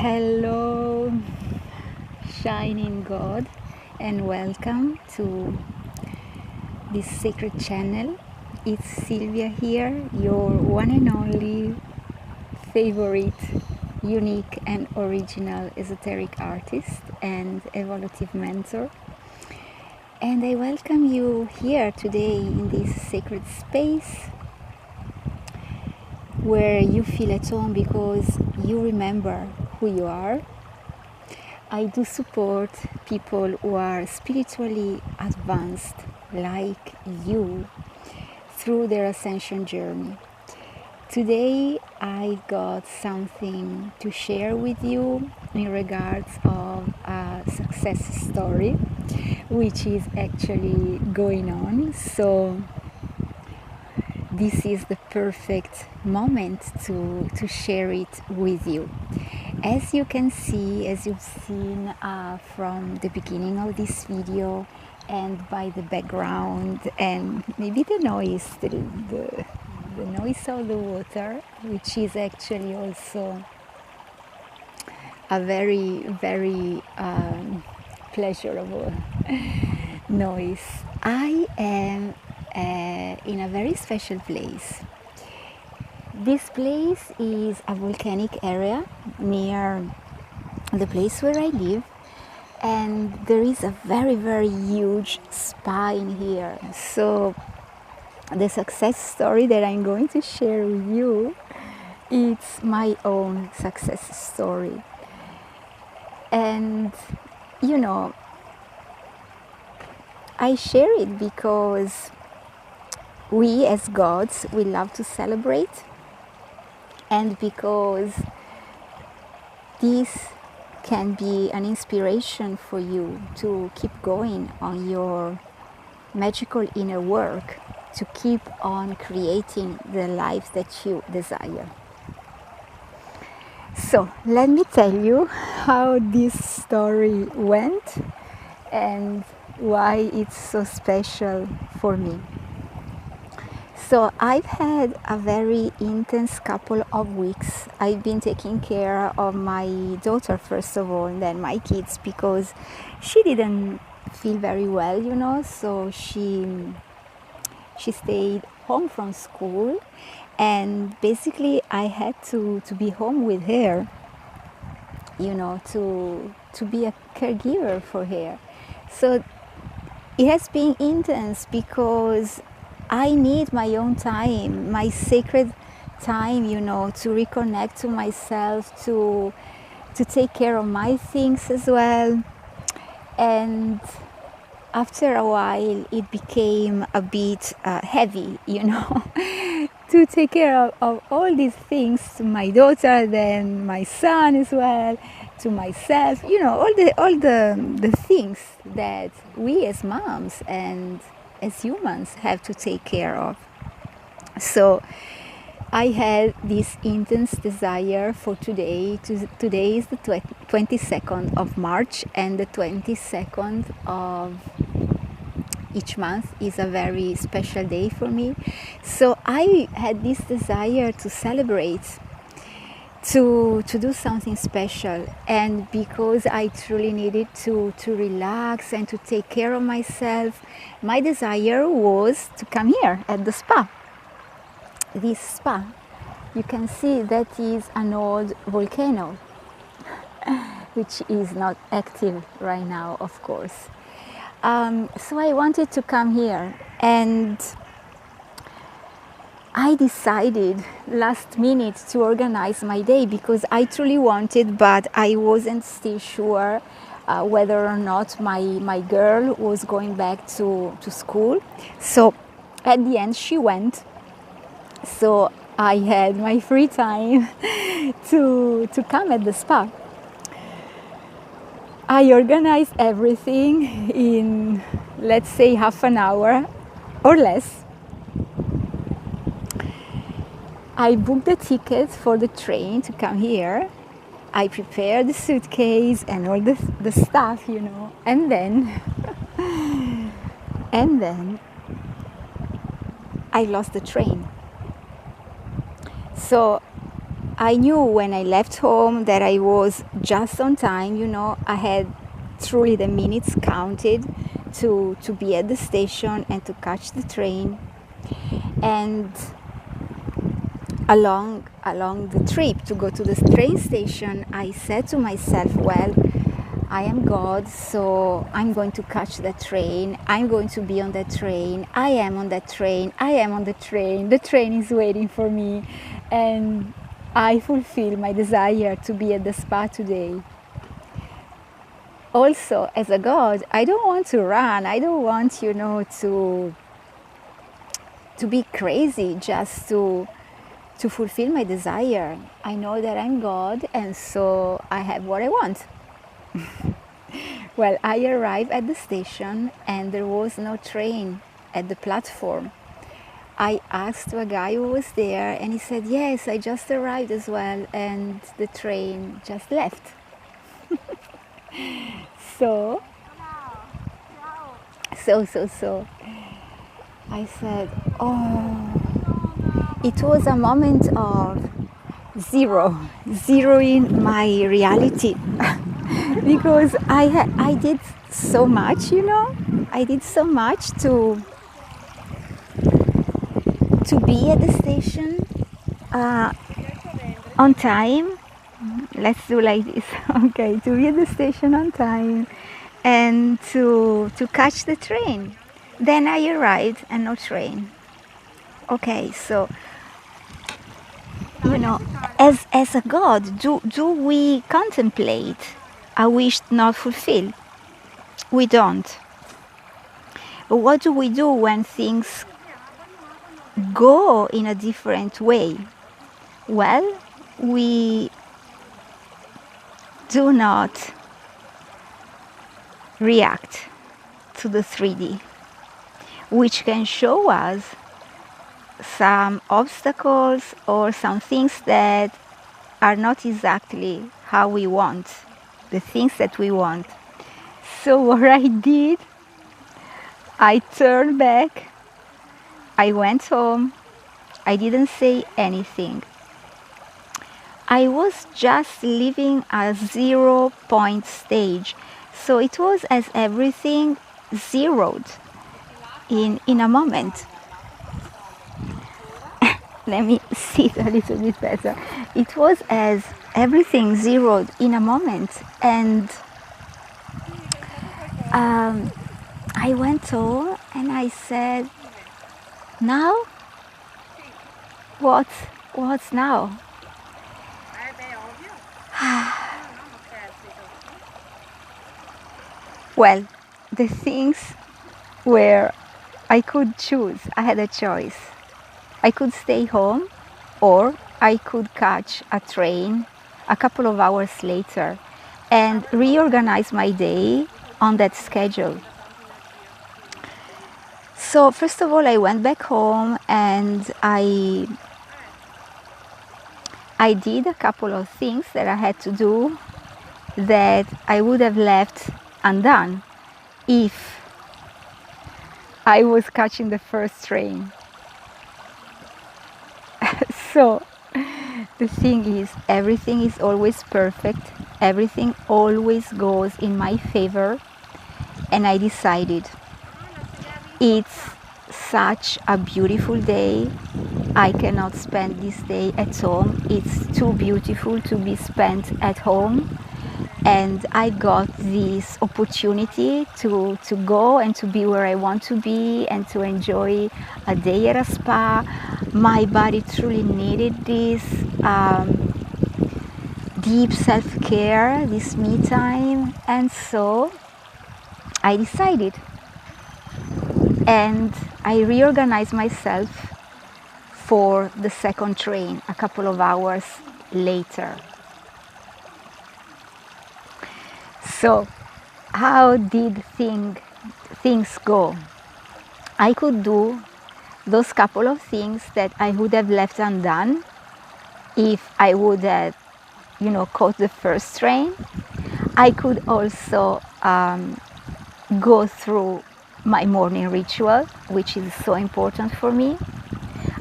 Hello, shining God, and welcome to this sacred channel. It's Silvia here, your one and only favorite, unique and original esoteric artist and evolutive mentor. And I welcome you here today in this sacred space where you feel at home because you remember who you are. I do support people who are spiritually advanced like you through their ascension journey. Today I got something to share with you in regards of a success story which is actually going on. So this is the perfect moment to share it with you. As you can see, as you've seen from the beginning of this video and by the background and maybe the noise, the noise of the water, which is actually also a very, very pleasurable noise. I am in a very special place. This place is a volcanic area near the place where I live, and there is a very, very huge spa in here. So the success story that I'm going to share with you, it's my own success story. And you know, I share it because we as gods, we love to celebrate, and because this can be an inspiration for you to keep going on your magical inner work, to keep on creating the life that you desire. So let me tell you how this story went and why it's so special for me. So I've had a very intense couple of weeks. I've been taking care of my daughter first of all, and then my kids, because she didn't feel very well, you know, so she stayed home from school, and basically I had to be home with her, you know, to be a caregiver for her. So it has been intense because I need my own time, my sacred time, you know, to reconnect to myself, to take care of my things as well. And after a while, it became a bit heavy, you know, to take care of all these things, to my daughter, then my son as well, to myself, you know, all the things that we as moms and as humans have to take care of. So I had this intense desire for today. Today is the 22nd of March, and the 22nd of each month is a very special day for me. So I had this desire to celebrate, to do something special, and because I truly needed to relax and to take care of myself, my desire was to come here at the spa. This spa, you can see that is an old volcano which is not active right now, of course. So I wanted to come here, and I decided last minute to organize my day because I truly wanted, but I wasn't still sure whether or not my girl was going back to school. So at the end she went, so I had my free time to come at the spa. I organized everything in, let's say, half an hour or less. I booked the ticket for the train to come here. I prepared the suitcase and all the stuff, you know, and then I lost the train. So I knew when I left home that I was just on time, I had truly the minutes counted to be at the station and to catch the train. And along the trip to go to the train station, I said to myself, well, I am God, so I'm going to catch that train. I'm going to be on that train. I am on that train. I am on the train. The train is waiting for me. And I fulfill my desire to be at the spa today. Also, as a God, I don't want to run. I don't want, to be crazy just to fulfill my desire. I know that I'm God, and so I have what I want. Well, I arrived at the station and there was no train at the platform. I asked a guy who was there and he said, yes, I just arrived as well, and the train just left. So I said, oh, it was a moment of zeroing my reality. Because I did so much, I did so much to be at the station on time. Let's do like this. Okay, to be at the station on time and to catch the train. Then I arrived and no train. Okay, so as a God, do we contemplate a wish not fulfilled? We don't. But what do we do when things go in a different way? Well, we do not react to the 3D, which can show us some obstacles or some things that are not exactly how we want, the things that we want. So what I did, I turned back, I went home, I didn't say anything. I was just living a 0 point stage. So it was as everything zeroed in a moment. Let me see it a little bit better. It was as everything zeroed in a moment. And I went home and I said, now? What's now? Well, the things where I could choose, I had a choice. I could stay home or I could catch a train a couple of hours later and reorganize my day on that schedule. So first of all, I went back home and I did a couple of things that I had to do that I would have left undone if I was catching the first train. So the thing is, everything is always perfect, everything always goes in my favor, and I decided it's such a beautiful day. I cannot spend this day at home. It's too beautiful to be spent at home. And I got this opportunity to go and to be where I want to be and to enjoy a day at a spa. My body truly needed this deep self-care, this me time. And so I decided. And I reorganized myself for the second train a couple of hours later. So, how did things go? I could do those couple of things that I would have left undone if I would have, caught the first train. I could also go through my morning ritual, which is so important for me.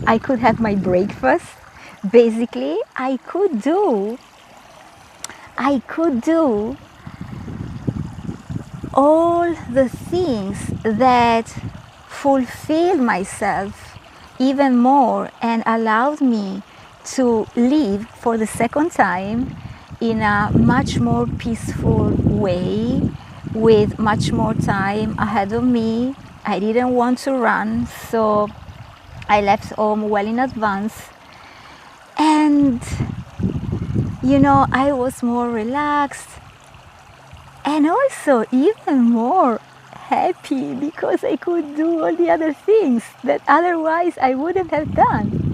I could have my breakfast Basically, I could do all the things that fulfill myself even more and allowed me to live for the second time in a much more peaceful way, with much more time ahead of me. I didn't want to run, so I left home well in advance, and I was more relaxed and also even more happy because I could do all the other things that otherwise I wouldn't have done.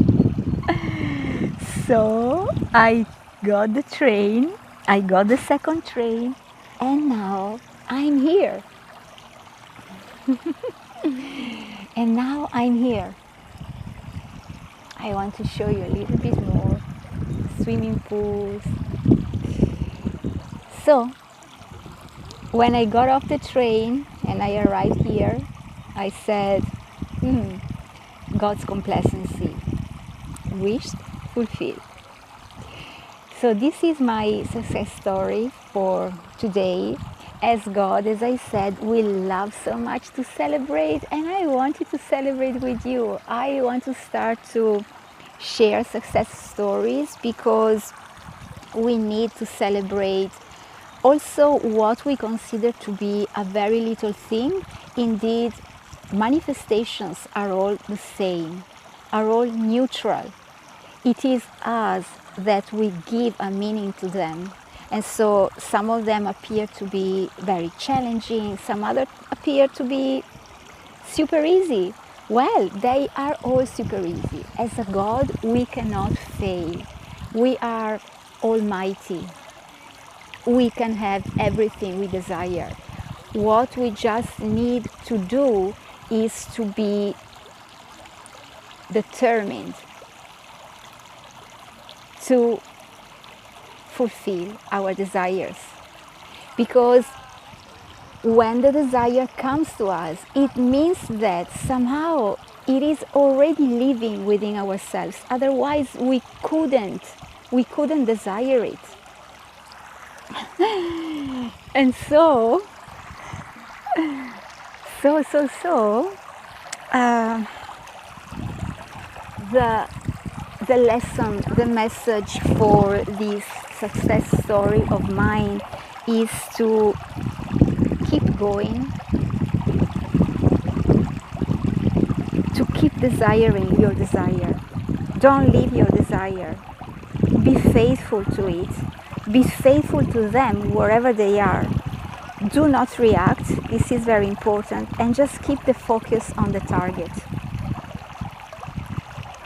So I got the train, I got the second train, and now I'm here. And now I'm here. I want to show you a little bit more swimming pools. So when I got off the train and I arrived here, I said, God's complacency, wished, fulfilled. So this is my success story for today. As God, as I said, we love so much to celebrate, and I wanted to celebrate with you. I want to start to share success stories because we need to celebrate also what we consider to be a very little thing. Indeed, manifestations are all the same, are all neutral. It is us that we give a meaning to them. And so some of them appear to be very challenging, some others appear to be super easy. Well, they are all super easy. As a God, we cannot fail. We are almighty. We can have everything we desire. What we just need to do is to be determined to fulfill our desires. Because when the desire comes to us, it means that somehow it is already living within ourselves. Otherwise, we couldn't desire it. And the lesson, the message for this success story of mine is to keep going, to keep desiring your desire. Don't leave your desire. Be faithful to it. Be faithful to them wherever they are. Do not react. This is very important. And just keep the focus on the target.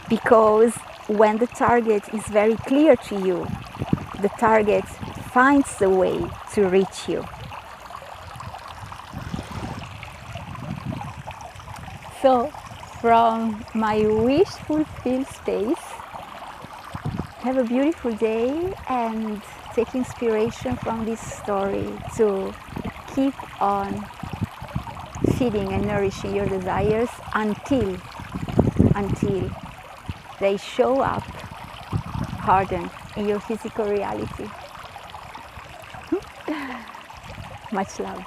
Because when the target is very clear to you, the target finds a way to reach you. So, from my wish fulfilled space, have a beautiful day and take inspiration from this story to keep on feeding and nourishing your desires until they show up hardened in your physical reality. Much love.